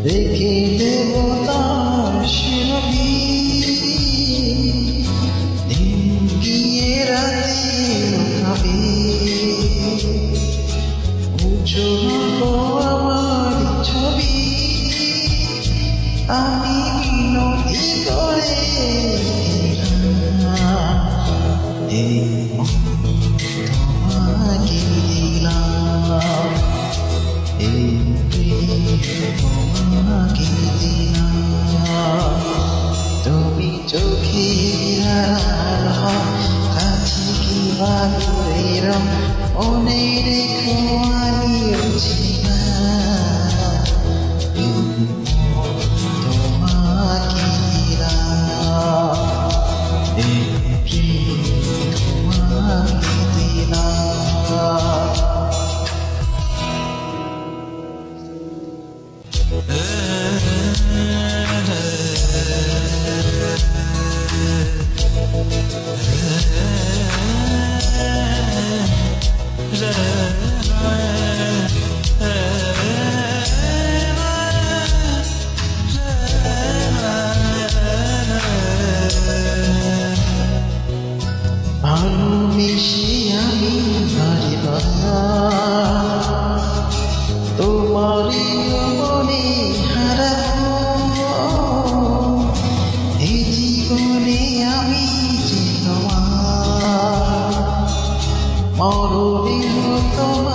রেখে দেব তার ছবি দিন গিয়ে রাতে লুকাবে উঁচু আমার ছবি আমি বিনতি করে এই তোমাকে দিলাম এই তোমাকে দিলাম তুমি চোখের আড়াল কাছে কি বা দূরের মনে রেখো আমিও ছিলাম তোমাকে দিলাম এই তোমাকে দিলাম ভালোবেসে আমি তোমার মনে হারাবো এই জীবনে আমি যে তোমার মরণের মতো